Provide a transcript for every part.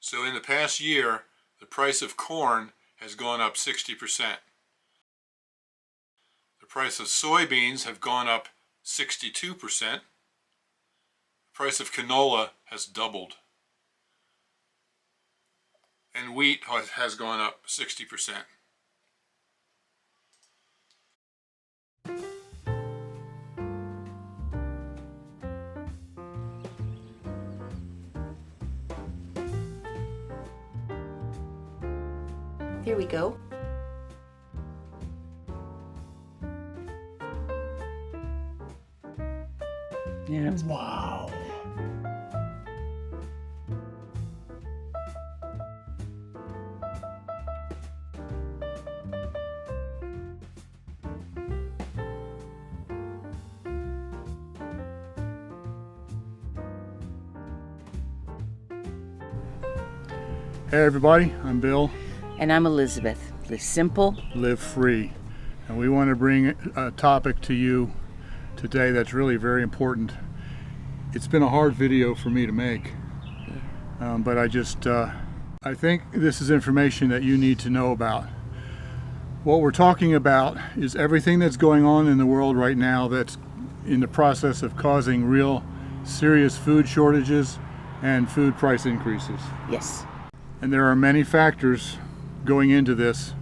So in the past year, the price of corn has gone up 60%. The price of soybeans have gone up 62%. The price of canola has doubled. And wheat has gone up 60%. Here we go. Yeah. Wow. Hey everybody, I'm Bill. And I'm Elizabeth. Live simple. Live free. And we want to bring a topic to you today that's really very important. It's been a hard video for me to make, but I think this is information that you need to know about. What we're talking about is everything that's going on in the world right now that's in the process of causing real serious food shortages and food price increases. Yes. And there are many factors going into this,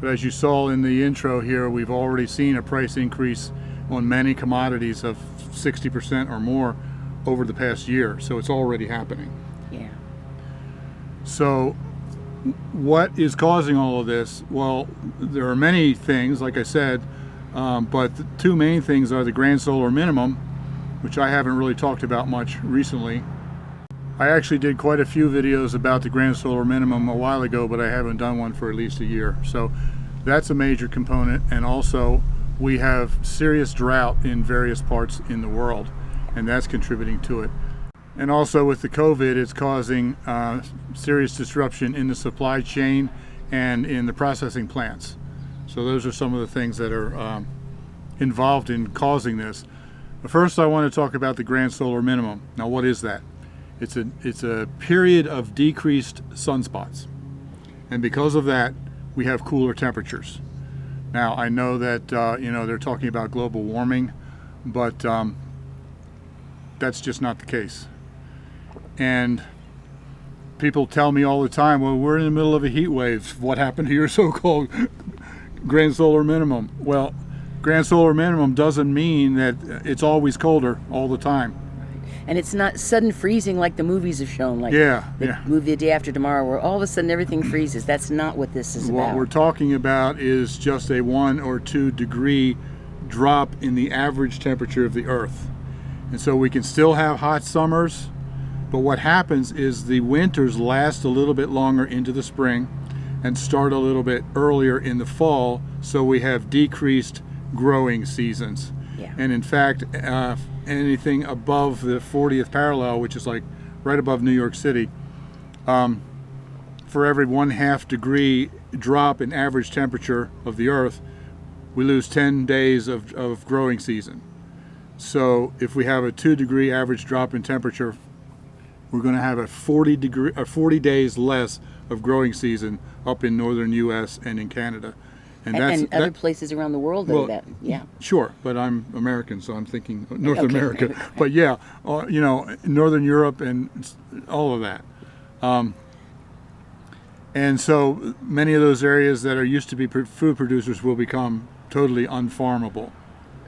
but as you saw in the intro here, we've already seen a price increase on many commodities of 60% or more over the past year, so it's already happening. Yeah. So what is causing all of this? Well, there are many things, like I said, but the two main things are the Grand Solar Minimum, which I haven't really talked about much recently. I actually did quite a few videos about the Grand Solar Minimum a while ago, but I haven't done one for at least a year. So that's a major component, and also we have serious drought in various parts in the world, and that's contributing to it. And also with the COVID, it's causing serious disruption in the supply chain and in the processing plants. So those are some of the things that are involved in causing this. But first I want to talk about the Grand Solar Minimum. Now what is that? It's a period of decreased sunspots. And because of that, we have cooler temperatures. Now I know that they're talking about global warming, but that's just not the case. And people tell me all the time, well, we're in the middle of a heat wave. What happened to your so-called Grand Solar Minimum? Well, Grand Solar Minimum doesn't mean that it's always colder all the time. And it's not sudden freezing like the movies have shown, like the movie The Day After Tomorrow, where all of a sudden everything freezes. That's not what this is about. What we're talking about is just a 1 or 2 degree drop in the average temperature of the Earth. And so we can still have hot summers, but what happens is the winters last a little bit longer into the spring and start a little bit earlier in the fall, so we have decreased growing seasons. Yeah. And in fact, anything above the 40th parallel, which is like right above New York City, for every 1/2 degree drop in average temperature of the Earth, we lose 10 days of growing season. So if we have a 2 degree average drop in temperature, we're going to have a 40 days less of growing season up in northern U.S. and in Canada. And other places around the world that are that, yeah. Sure, but I'm American, so I'm thinking North America. But yeah, Northern Europe and all of that. And so many of those areas that are used to be food producers will become totally unfarmable.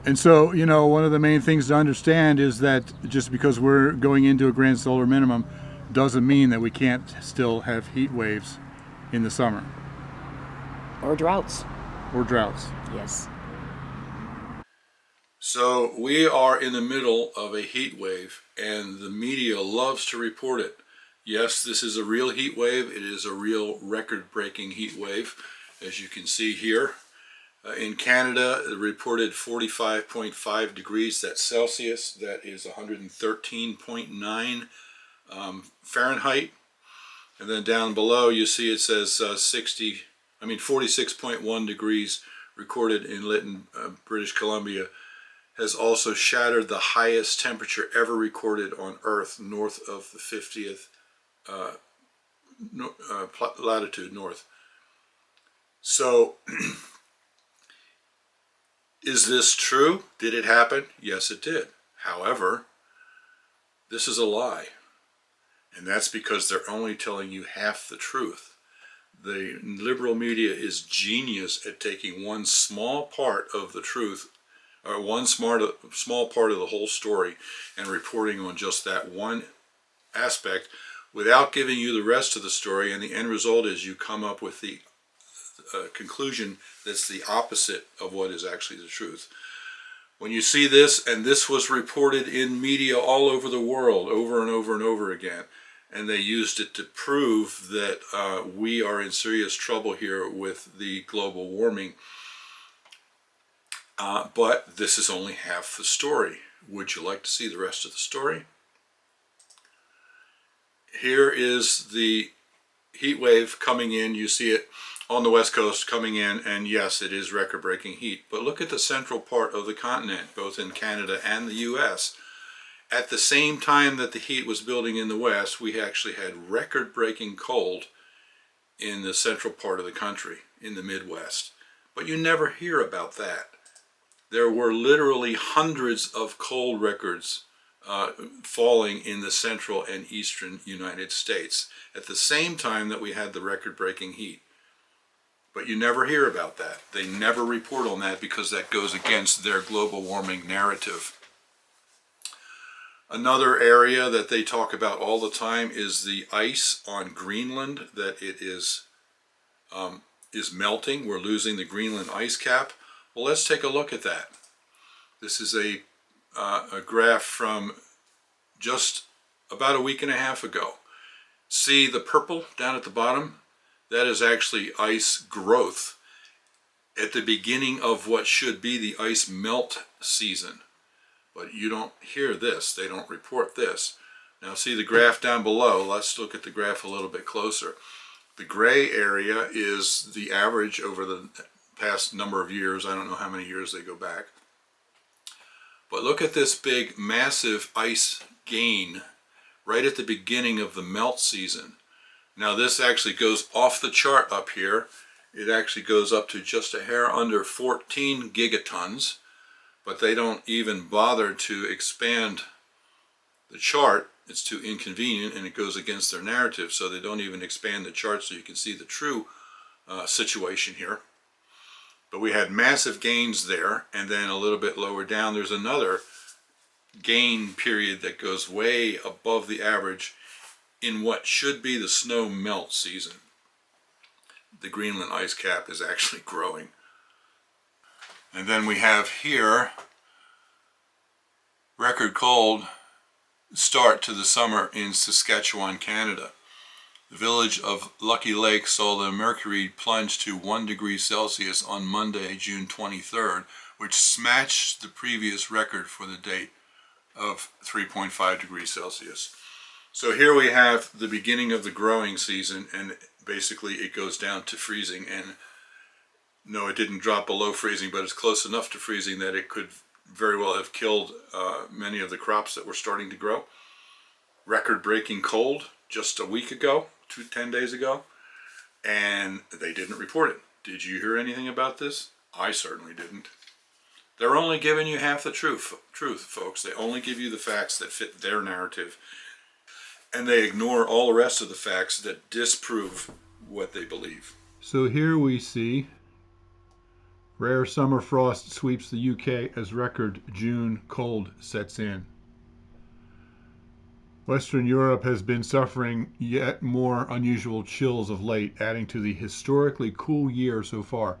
And so, one of the main things to understand is that just because we're going into a Grand Solar Minimum doesn't mean that we can't still have heat waves in the summer. Or droughts. Yes. So we are in the middle of a heat wave, and the media loves to report it. Yes, this is a real heat wave. It is a real record-breaking heat wave, as you can see here. In Canada, it reported 45.5 degrees, that's Celsius. That is 113.9 Fahrenheit. And then down below, you see it says 46.1 degrees recorded in Lytton, British Columbia, has also shattered the highest temperature ever recorded on Earth north of the 50th latitude north. So, is this true? Did it happen? Yes, it did. However, this is a lie. And that's because they're only telling you half the truth. The liberal media is genius at taking one small part of the truth, or one small part of the whole story, and reporting on just that one aspect without giving you the rest of the story. And the end result is you come up with the conclusion that's the opposite of what is actually the truth. When you see this, and this was reported in media all over the world over and over and over again, and they used it to prove that we are in serious trouble here with the global warming. But this is only half the story. Would you like to see the rest of the story? Here is the heat wave coming in. You see it on the west coast coming in, and yes, it is record-breaking heat. But look at the central part of the continent, both in Canada and the US. At the same time that the heat was building in the west, we actually had record-breaking cold in the central part of the country, in the Midwest. But you never hear about that. There were literally hundreds of cold records falling in the central and eastern United States at the same time that we had the record-breaking heat. But you never hear about that. They never report on that because that goes against their global warming narrative. Another area that they talk about all the time is the ice on Greenland, that it is melting. We're losing the Greenland ice cap. Well, let's take a look at that. This is a graph from just about a week and a half ago. See the purple down at the bottom? That is actually ice growth at the beginning of what should be the ice melt season. But you don't hear this. They don't report this. Now see the graph down below. Let's look at the graph a little bit closer. The gray area is the average over the past number of years. I don't know how many years they go back. But look at this big, massive ice gain right at the beginning of the melt season. Now this actually goes off the chart up here. It actually goes up to just a hair under 14 gigatons. But they don't even bother to expand the chart. It's too inconvenient and it goes against their narrative, so they don't even expand the chart so you can see the true situation here. But we had massive gains there, and then a little bit lower down there's another gain period that goes way above the average in what should be the snow melt season. The Greenland ice cap is actually growing. And then we have here record cold start to the summer in Saskatchewan, Canada. The village of Lucky Lake saw the mercury plunge to 1 degree Celsius on Monday, June 23rd, which matched the previous record for the date of 3.5 degrees Celsius. So here we have the beginning of the growing season, and basically it goes down to freezing. And no, it didn't drop below freezing, but it's close enough to freezing that it could very well have killed many of the crops that were starting to grow. Record-breaking cold just a week ago, 10 days ago, and they didn't report it. Did you hear anything about this? I certainly didn't. They're only giving you half the truth, folks. They only give you the facts that fit their narrative, and they ignore all the rest of the facts that disprove what they believe. So here we see rare summer frost sweeps the UK as record June cold sets in. Western Europe has been suffering yet more unusual chills of late, adding to the historically cool year so far.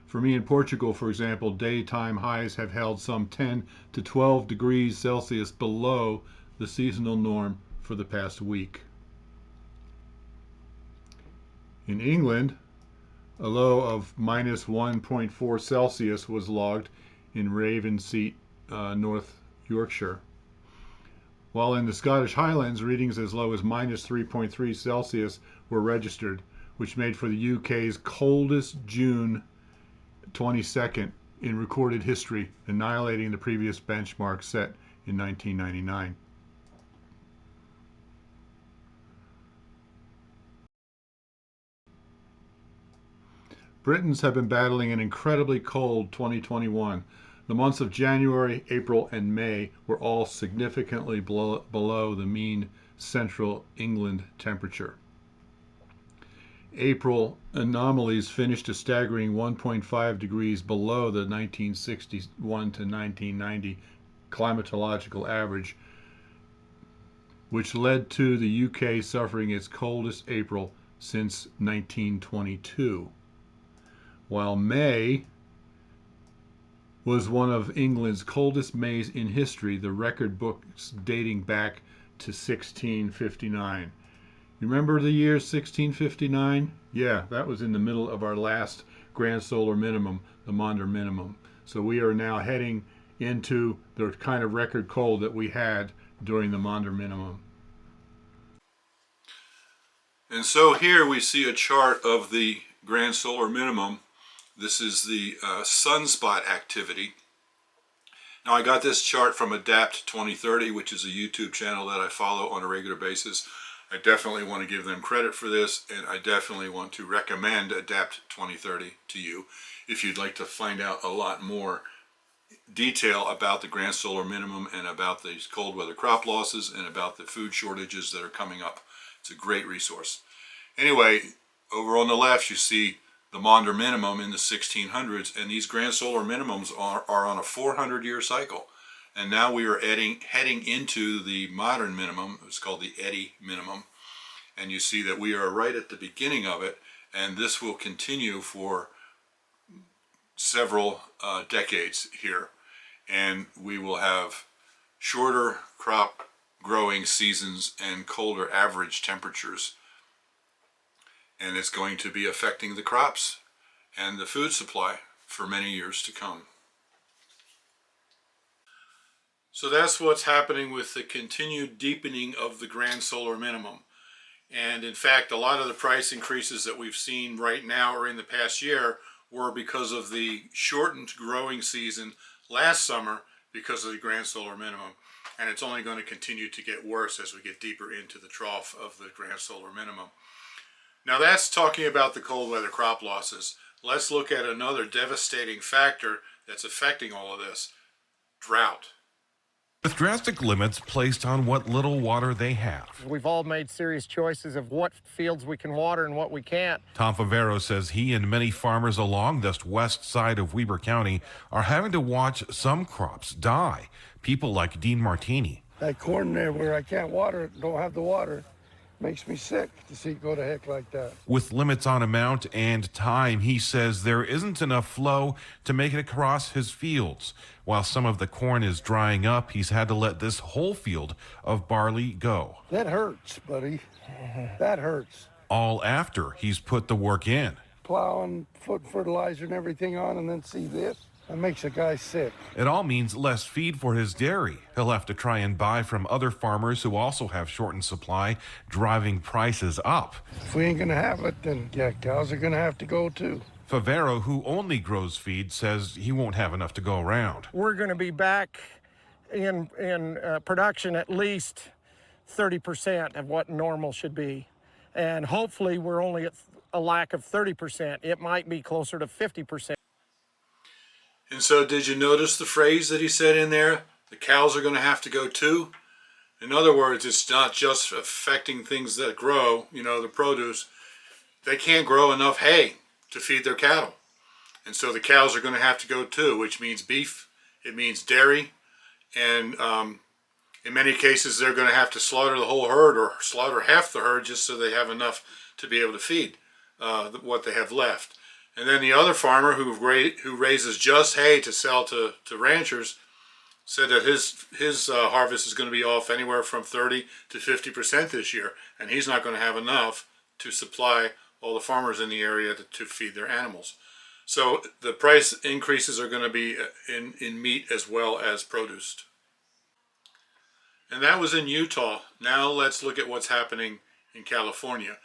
For me in Portugal, for example, daytime highs have held some 10 to 12 degrees Celsius below the seasonal norm for the past week. In England, a low of minus 1.4 Celsius was logged in Ravensseat, North Yorkshire. While in the Scottish Highlands, readings as low as minus 3.3 Celsius were registered, which made for the UK's coldest June 22nd in recorded history, annihilating the previous benchmark set in 1999. Britons have been battling an incredibly cold 2021. The months of January, April, and May were all significantly below the mean central England temperature. April anomalies finished a staggering 1.5 degrees below the 1961 to 1990 climatological average, which led to the UK suffering its coldest April since 1922. While May was one of England's coldest Mays in history, the record books dating back to 1659. You remember the year 1659? Yeah, that was in the middle of our last grand solar minimum, the Maunder minimum. So we are now heading into the kind of record cold that we had during the Maunder minimum. And so here we see a chart of the grand solar minimum. This is the sunspot activity. Now I got this chart from Adapt 2030, which is a YouTube channel that I follow on a regular basis. I definitely want to give them credit for this, and I definitely want to recommend Adapt 2030 to you if you'd like to find out a lot more detail about the grand solar minimum and about these cold weather crop losses and about the food shortages that are coming up. It's a great resource. Anyway, over on the left you see the Maunder minimum in the 1600s, and these grand solar minimums are on a 400-year cycle. And now we are heading into the modern minimum. It's called the Eddy minimum. And you see that we are right at the beginning of it, and this will continue for several decades here. And we will have shorter crop growing seasons and colder average temperatures. And it's going to be affecting the crops and the food supply for many years to come. So that's what's happening with the continued deepening of the grand solar minimum. And in fact, a lot of the price increases that we've seen right now or in the past year were because of the shortened growing season last summer because of the grand solar minimum. And it's only going to continue to get worse as we get deeper into the trough of the grand solar minimum. Now that's talking about the cold weather crop losses. Let's look at another devastating factor that's affecting all of this: drought. With drastic limits placed on what little water they have. We've all made serious choices of what fields we can water and what we can't. Tom Favero says he and many farmers along this west side of Weber County are having to watch some crops die. People like Dean Martini. That corn there where I can't water it, don't have the water, makes me sick to see it go to heck like that. With limits on amount and time, he says there isn't enough flow to make it across his fields. While some of the corn is drying up, he's had to let this whole field of barley go. That hurts, buddy. That hurts. All after he's put the work in. Plowing, put fertilizer and everything on, and then see this. That makes a guy sick. It all means less feed for his dairy. He'll have to try and buy from other farmers who also have shortened supply, driving prices up. If we ain't gonna have it, then yeah, cows are gonna have to go too. Favero, who only grows feed, says he won't have enough to go around. We're going to be back in production at least 30% of what normal should be. And hopefully we're only at a lack of 30%. It might be closer to 50%. And so did you notice the phrase that he said in there? The cows are going to have to go too? In other words, it's not just affecting things that grow, the produce. They can't grow enough hay to feed their cattle. And so the cows are going to have to go too, which means beef, it means dairy, and in many cases they're going to have to slaughter the whole herd or slaughter half the herd just so they have enough to be able to feed what they have left. And then the other farmer who raises just hay to sell to ranchers said that his harvest is going to be off anywhere from 30 to 50% this year, and he's not going to have enough to supply all the farmers in the area to feed their animals. So the price increases are going to be in meat as well as produce. And that was in Utah. Now let's look at what's happening in California.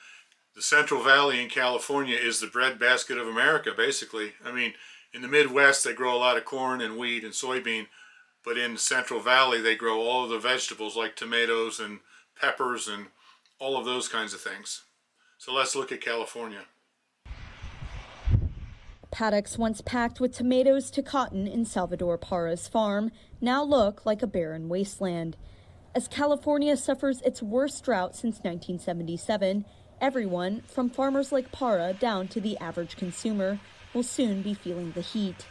The Central Valley in California is the breadbasket of America, basically. I mean, in the Midwest, they grow a lot of corn and wheat and soybean, but in the Central Valley, they grow all of the vegetables like tomatoes and peppers and all of those kinds of things. So let's look at California. Paddocks once packed with tomatoes to cotton in Salvador Parra's farm now look like a barren wasteland. As California suffers its worst drought since 1977, everyone, from farmers like Parra down to the average consumer, will soon be feeling the heat.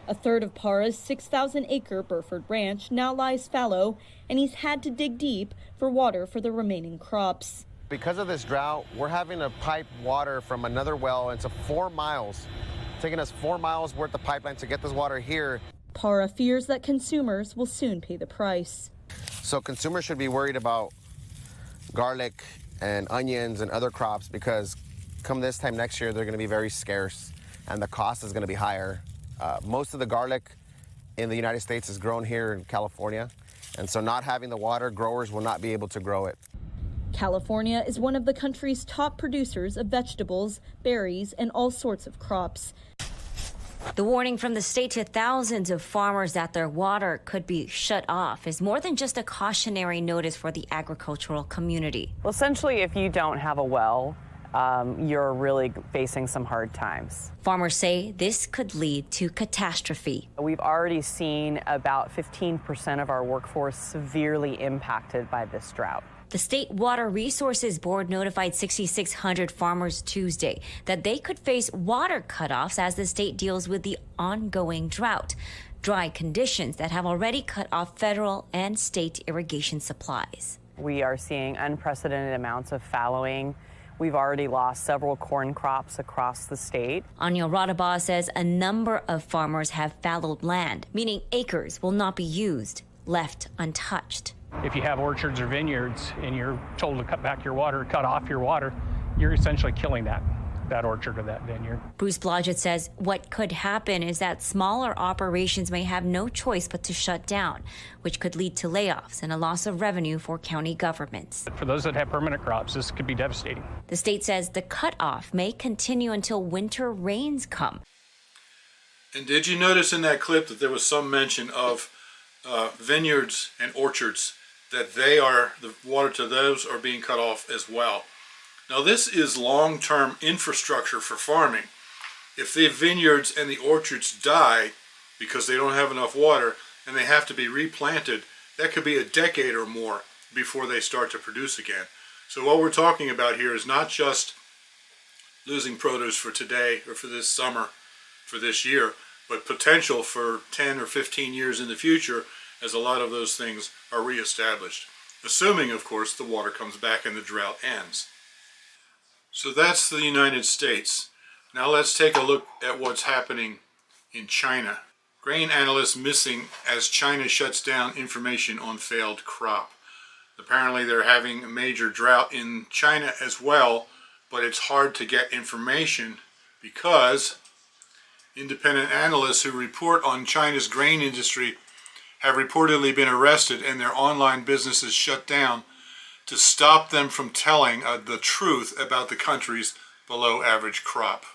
A third of Parra's 6,000-acre Burford Ranch now lies fallow, and he's had to dig deep for water for the remaining crops. Because of this drought, we're having to pipe water from another well into 4 miles, taking us 4 miles worth of pipeline to get this water here. Parra fears that consumers will soon pay the price. So consumers should be worried about garlic and onions and other crops because come this time next year, they're going to be very scarce and the cost is going to be higher. Most of the garlic in the United States is grown here in California, and so not having the water, growers will not be able to grow it. California is one of the country's top producers of vegetables, berries, and all sorts of crops. The warning from the state to thousands of farmers that their water could be shut off is more than just a cautionary notice for the agricultural community. Well, essentially, if you don't have a well, you're really facing some hard times. Farmers say this could lead to catastrophe. We've already seen about 15% of our workforce severely impacted by this drought. The State Water Resources Board notified 6,600 farmers Tuesday that they could face water cutoffs as the state deals with the ongoing drought, dry conditions that have already cut off federal and state irrigation supplies. We are seeing unprecedented amounts of fallowing. We've already lost several corn crops across the state. Anya Radaba says a number of farmers have fallowed land, meaning acres will not be used, left untouched. If you have orchards or vineyards and you're told to cut back your water, cut off your water, you're essentially killing that orchard or that vineyard. Bruce Blodgett says what could happen is that smaller operations may have no choice but to shut down, which could lead to layoffs and a loss of revenue for county governments. For those that have permanent crops, this could be devastating. The state says the cutoff may continue until winter rains come. And did you notice in that clip that there was some mention of vineyards and orchards, that the water to those are being cut off as well? Now this is long-term infrastructure for farming. If the vineyards and the orchards die because they don't have enough water and they have to be replanted, that could be a decade or more before they start to produce again. So what we're talking about here is not just losing produce for today or for this summer, for this year, but potential for 10 or 15 years in the future as a lot of those things are reestablished. Assuming, of course, the water comes back and the drought ends. So that's the United States. Now let's take a look at what's happening in China. Grain analysts missing as China shuts down information on failed crop. Apparently they're having a major drought in China as well, but it's hard to get information because independent analysts who report on China's grain industry have reportedly been arrested and their online businesses shut down to stop them from telling the truth about the country's below average crop.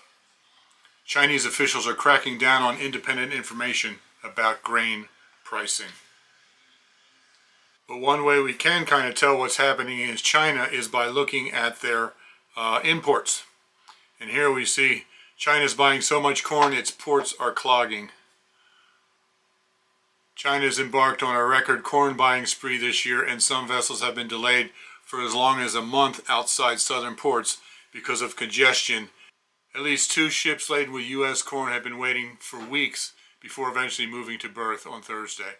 Chinese officials are cracking down on independent information about grain pricing. But one way we can kind of tell what's happening in China is by looking at their imports. And here we see China's buying so much corn its ports are clogging. China's embarked on a record corn buying spree this year, and some vessels have been delayed for as long as a month outside southern ports because of congestion. At least 2 ships laden with U.S. corn have been waiting for weeks before eventually moving to berth on Thursday.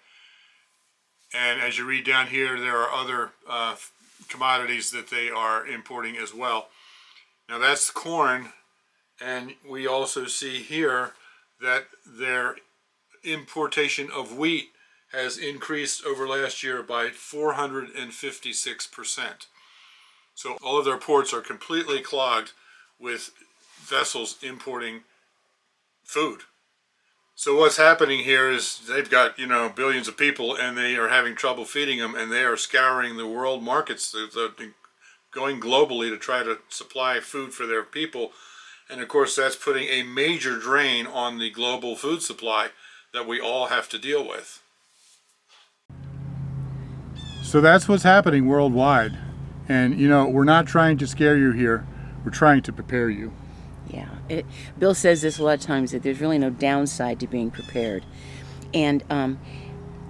And as you read down here, there are other commodities that they are importing as well. Now that's corn, and we also see here that their importation of wheat has increased over last year by 456%. So all of their ports are completely clogged with vessels importing food. So what's happening here is they've got, billions of people and they are having trouble feeding them, and they are scouring the world markets, going globally to try to supply food for their people. And of course that's putting a major drain on the global food supply that we all have to deal with. So that's what's happening worldwide. And we're not trying to scare you here. We're trying to prepare you. Yeah. Bill says this a lot of times, that there's really no downside to being prepared. And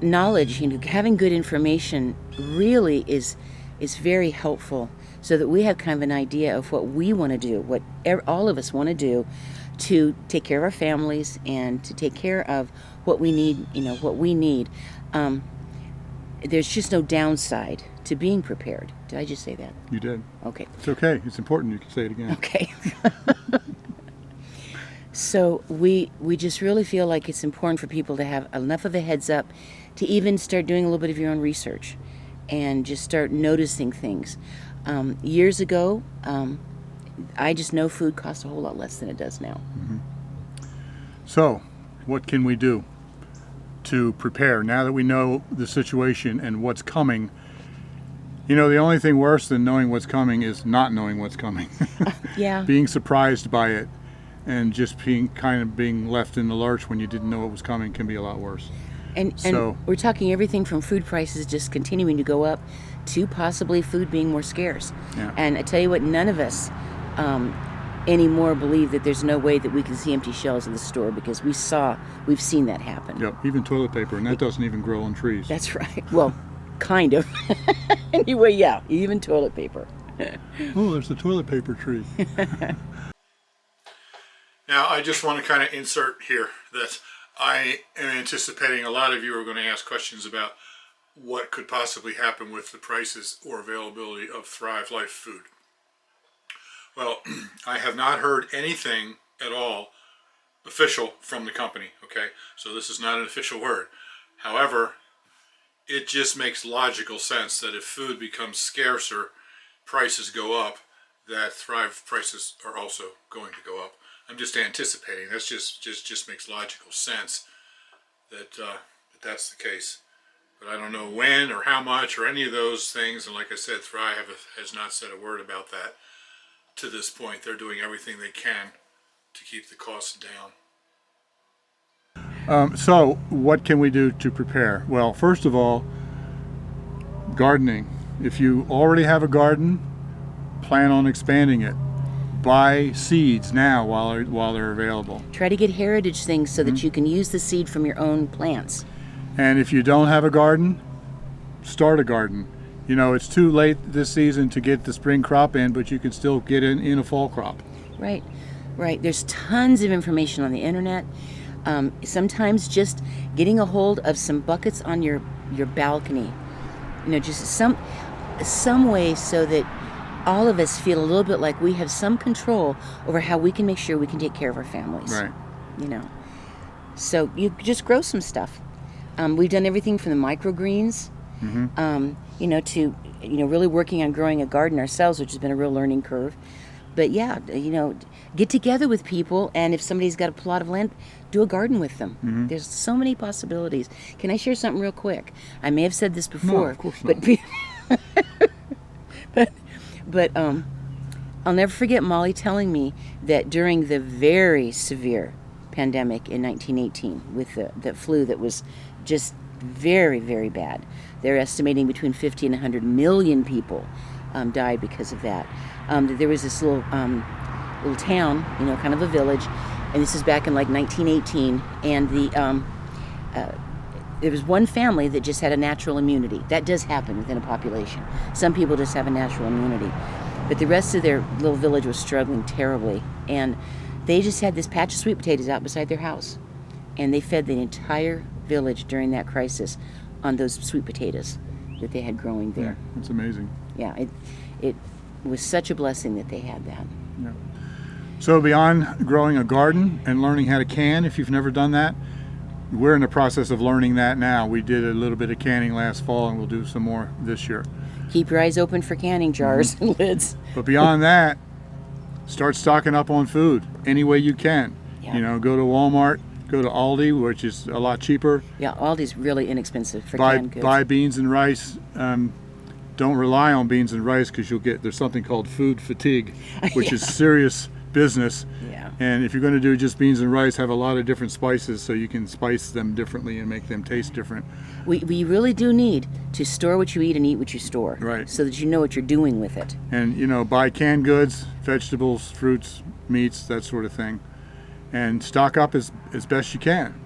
knowledge, having good information really is very helpful, so that we have kind of an idea of what we want to do, what all of us want to do to take care of our families and to take care of what we need, what we need. There's just no downside to being prepared. Did I just say that? You did. Okay. It's okay. It's important you can say it again. Okay. So we just really feel like it's important for people to have enough of a heads up to even start doing a little bit of your own research and just start noticing things. Years ago, I just know food costs a whole lot less than it does now. Mm-hmm. So, what can we do to prepare now that we know the situation and what's coming? The only thing worse than knowing what's coming is not knowing what's coming. Yeah. Being surprised by it and just being left in the lurch when you didn't know it was coming can be a lot worse. And we're talking everything from food prices just continuing to go up to possibly food being more scarce. Yeah. And I tell you what, none of us anymore believe that there's no way that we can see empty shelves in the store, because we've seen that happen. Yep, even toilet paper, and that doesn't even grow on trees. That's right. Well, kind of. Anyway, yeah, even toilet paper. Oh, there's the toilet paper tree. Now, I just want to kind of insert here that I am anticipating a lot of you are going to ask questions about what could possibly happen with the prices or availability of Thrive Life food. Well, I have not heard anything at all official from the company, okay? So this is not an official word. However, it just makes logical sense that if food becomes scarcer, prices go up, that Thrive prices are also going to go up. I'm just anticipating. That's just makes logical sense that that's the case. But I don't know when or how much or any of those things. And like I said, Thrive has not said a word about that to this point. They're doing everything they can to keep the costs down. So what can we do to prepare? Well, first of all, gardening. If you already have a garden, plan on expanding it. Buy seeds now while they're available. Try to get heritage things so that you can use the seed from your own plants. And if you don't have a garden, start a garden. It's too late this season to get the spring crop in, but you can still get in a fall crop. Right. There's tons of information on the internet. Sometimes just getting a hold of some buckets on your balcony, just some way so that all of us feel a little bit like we have some control over how we can make sure we can take care of our families. Right. So you just grow some stuff. We've done everything from the microgreens, to really working on growing a garden ourselves, which has been a real learning curve. But yeah, get together with people, and if somebody's got a plot of land, do a garden with them. Mm-hmm. There's so many possibilities. Can I share something real quick? I may have said this before. No, of course not. But I'll never forget Molly telling me that during the very severe pandemic in 1918 with the flu that was just very, very bad, they're estimating between 50 and 100 million people died because of that. There was this little town, kind of a village, and this is back in like 1918, and there was one family that just had a natural immunity. That does happen within a population. Some people just have a natural immunity. But the rest of their little village was struggling terribly. And they just had this patch of sweet potatoes out beside their house. And they fed the entire village during that crisis on those sweet potatoes that they had growing there. Yeah, that's amazing. Yeah, it was such a blessing that they had that. Yeah. So beyond growing a garden and learning how to can, if you've never done that, we're in the process of learning that now. We did a little bit of canning last fall, and we'll do some more this year. Keep your eyes open for canning jars and lids. But beyond that, start stocking up on food any way you can. Yeah. Go to Walmart, go to Aldi, which is a lot cheaper. Yeah, Aldi's really inexpensive for canned goods. Buy beans and rice. Don't rely on beans and rice because there's something called food fatigue, which is serious business. Yeah. And if you're going to do just beans and rice, have a lot of different spices so you can spice them differently and make them taste different. We really do need to store what you eat and eat what you store. Right. So that you know what you're doing with it. And, you know, buy canned goods, vegetables, fruits, meats, that sort of thing. And stock up as best you can.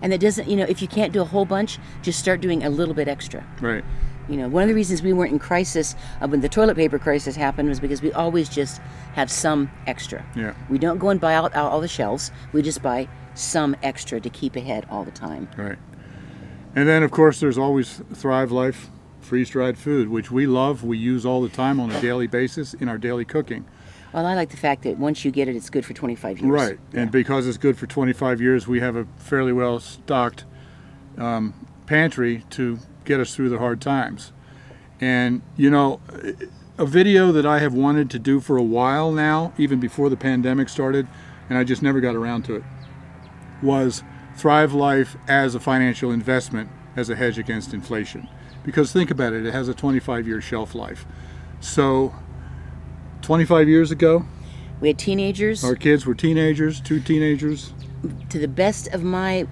And that doesn't, you know, if you can't do a whole bunch, just start doing a little bit extra. Right. You know, one of the reasons we weren't in crisis when the toilet paper crisis happened was because we always just have some extra. Yeah. We don't go and buy out all the shelves. We just buy some extra to keep ahead all the time. Right. And then, of course, there's always Thrive Life freeze-dried food, which we love. We use all the time on a daily basis in our daily cooking. Well, I like the fact that once you get it, it's good for 25 years. Right. And because it's good for 25 years, we have a fairly well-stocked pantry to get us through the hard times. And, you know, a video that I have wanted to do for a while now, even before the pandemic started, and I just never got around to it, was Thrive Life as a financial investment, as a hedge against inflation. Because think about it, it has a 25-year shelf life. So 25 years ago, we had teenagers. Our kids were teenagers, 2 teenagers. To the best of my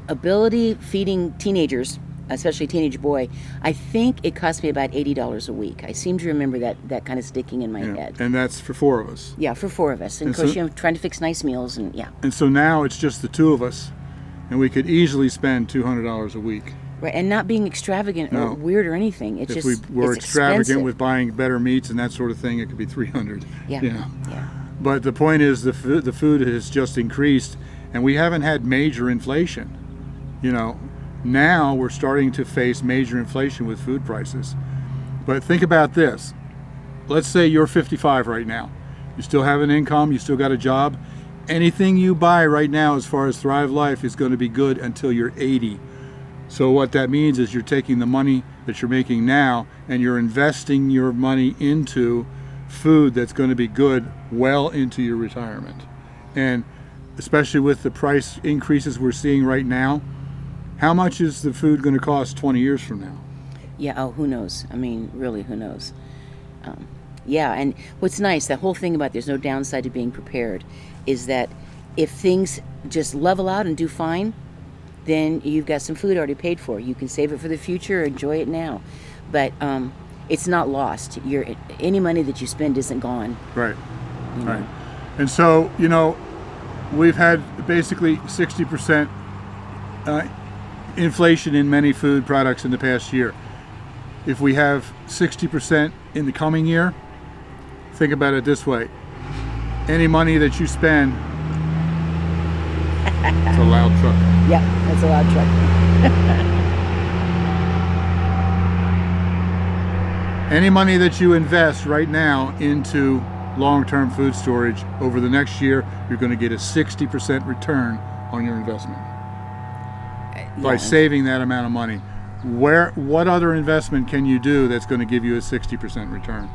ability, feeding teenagers, especially a teenage boy, I think it cost me about $80 a week. I seem to remember that kind of sticking in my head. And that's for 4 of us. Yeah, for 4 of us. And of course, you know, trying to fix nice meals and yeah. And so now it's just the 2 of us, and we could easily spend $200 a week. Right, and not being extravagant or weird or anything. It's if just we were it's extravagant expensive. with buying better meats and that sort of thing, it could be $300. Yeah. You know? Yeah. But the point is, the food has just increased, and we haven't had major inflation. You know, now we're starting to face major inflation with food prices. But think about this. Let's say you're 55 right now. You still have an income, you still got a job. Anything you buy right now as far as Thrive Life is going to be good until you're 80. So what that means is you're taking the money that you're making now and you're investing your money into food that's going to be good well into your retirement. And especially with the price increases we're seeing right now, how much is the food going to cost 20 years from now? Yeah, oh, who knows? I mean, really, who knows? Yeah, and what's nice, the whole thing about there's no downside to being prepared, is that if things just level out and do fine, then you've got some food already paid for. You can save it for the future or enjoy it now. But it's not lost. Any money that you spend isn't gone. Right, you know? right. And so, you know, we've had basically 60% inflation in many food products in the past year. If we have 60% in the coming year, think about it this way. Any money that you spend, it's a loud truck. Yeah, that's a loud truck. Any money that you invest right now into long-term food storage, over the next year, you're going to get a 60% return on your investment. By saving that amount of money. What other investment can you do that's going to give you a 60% return?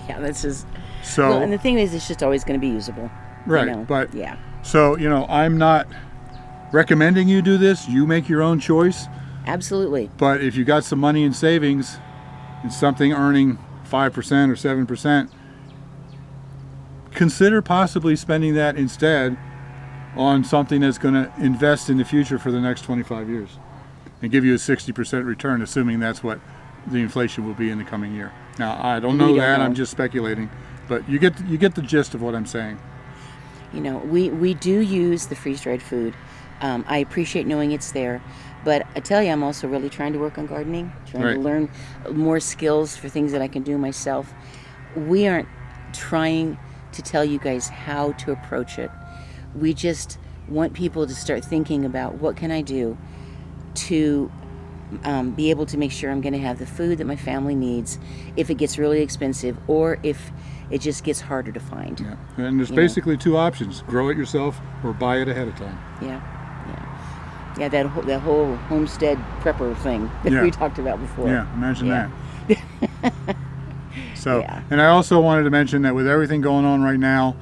Yeah, that's just... So, well, and the thing is, it's just always going to be usable. Right, you know? but... Yeah. So, you know, I'm not recommending you do this. You make your own choice. Absolutely. But if you got some money in savings and something earning 5% or 7%, consider possibly spending that instead on something that's going to invest in the future for the next 25 years and give you a 60% return, assuming that's what the inflation will be in the coming year. Now, I don't know that. I'm just speculating, but you get the gist of what I'm saying. You know, we do use the freeze-dried food. I appreciate knowing it's there, but I tell you, I'm also really trying to work on gardening, trying to learn more skills for things that I can do myself. We aren't trying to tell you guys how to approach it. We just want people to start thinking about what can I do to be able to make sure I'm going to have the food that my family needs if it gets really expensive or if it just gets harder to find. Yeah. And there's basically 2 options: grow it yourself or buy it ahead of time. Yeah, that whole homestead prepper thing that we talked about before. Yeah, imagine that. So, and I also wanted to mention that with everything going on right now,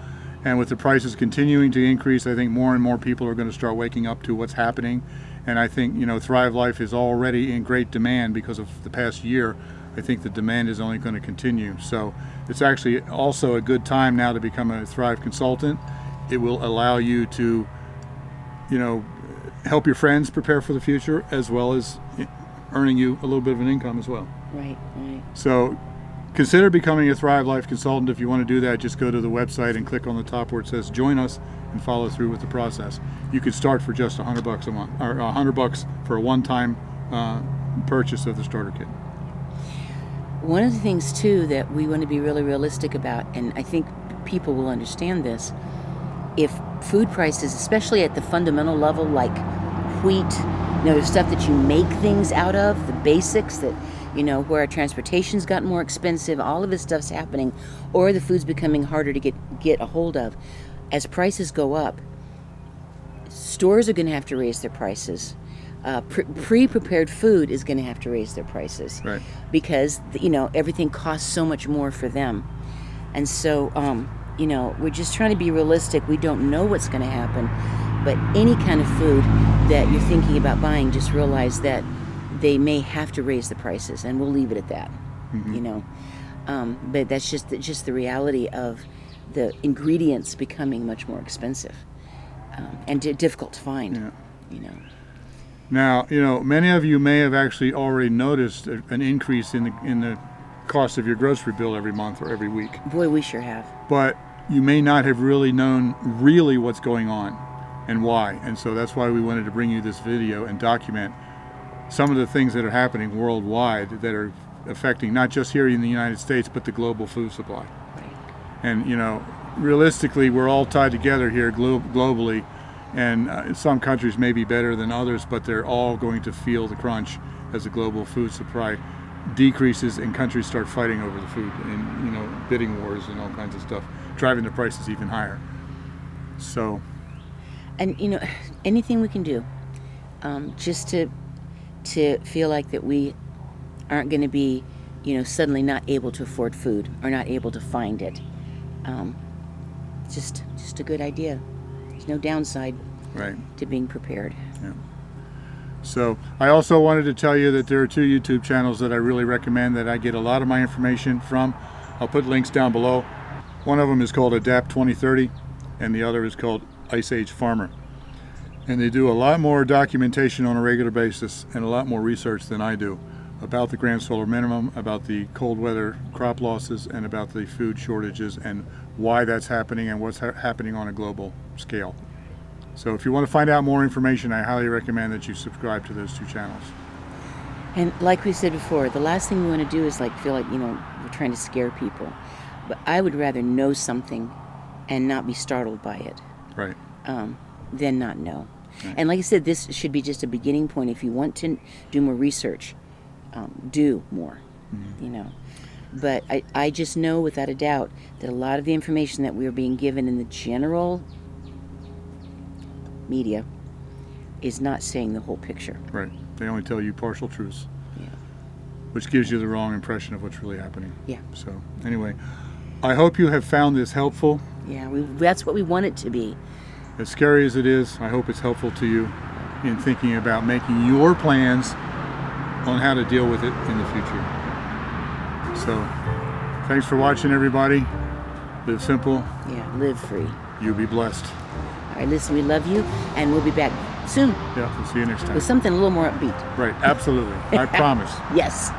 and with the prices continuing to increase, I think more and more people are going to start waking up to what's happening. And I think, you know, Thrive Life is already in great demand because of the past year I think the demand is only going to continue. So it's actually also a good time now to become a Thrive consultant. It will allow you to, help your friends prepare for the future, as well as earning you a little bit of an income as well. Right. So consider becoming a Thrive Life consultant. If you want to do that, just go to the website and click on the top where it says join us and follow through with the process. You could start for just $100 a month, or $100 for a one-time purchase of the starter kit. One of the things too that we want to be really realistic about, and I think people will understand this, if food prices, especially at the fundamental level, like wheat, the stuff that you make things out of, the basics that, where our transportation's gotten more expensive, all of this stuff's happening, or the food's becoming harder to get a hold of. As prices go up, stores are going to have to raise their prices. Pre-prepared food is going to have to raise their prices, right? Because everything costs so much more for them, and so we're just trying to be realistic. We don't know what's going to happen, but any kind of food that you're thinking about buying, just realize that they may have to raise the prices, and we'll leave it at that. But that's just the reality of the ingredients becoming much more expensive and difficult to find. Now, many of you may have actually already noticed an increase in the cost of your grocery bill every month or every week. Boy, we sure have. But you may not have really known what's going on and why. And so that's why we wanted to bring you this video and document some of the things that are happening worldwide that are affecting not just here in the United States, but the global food supply. Right. And, realistically, we're all tied together here globally. And some countries may be better than others, but they're all going to feel the crunch as the global food supply decreases and countries start fighting over the food and, bidding wars and all kinds of stuff, driving the prices even higher. So. And, anything we can do just to feel like that we aren't going to be, suddenly not able to afford food or not able to find it. Just a good idea. There's no downside to being prepared. Yeah. So I also wanted to tell you that there are 2 YouTube channels that I really recommend that I get a lot of my information from. I'll put links down below. One of them is called Adapt 2030 and the other is called Ice Age Farmer. And they do a lot more documentation on a regular basis and a lot more research than I do about the Grand Solar Minimum, about the cold weather crop losses, and about the food shortages and why that's happening and what's happening on a global scale. So if you want to find out more information, I highly recommend that you subscribe to those 2 channels. And like we said before, the last thing we want to do is feel like we're trying to scare people. But I would rather know something and not be startled by it. Right. Than not know. Right. And like I said, this should be just a beginning point. If you want to do more research, do more. But I just know without a doubt that a lot of the information that we're being given in the general media is not saying the whole picture. Right. They only tell you partial truths. Yeah. Which gives you the wrong impression of what's really happening. Yeah. So anyway, I hope you have found this helpful. Yeah, that's what we want it to be. As scary as it is, I hope it's helpful to you in thinking about making your plans on how to deal with it in the future. So, thanks for watching, everybody. Live simple. Yeah, live free. You be blessed. All right, listen, we love you, and we'll be back soon. Yeah, we'll see you next time. With something a little more upbeat. Right, absolutely. I promise. Yes.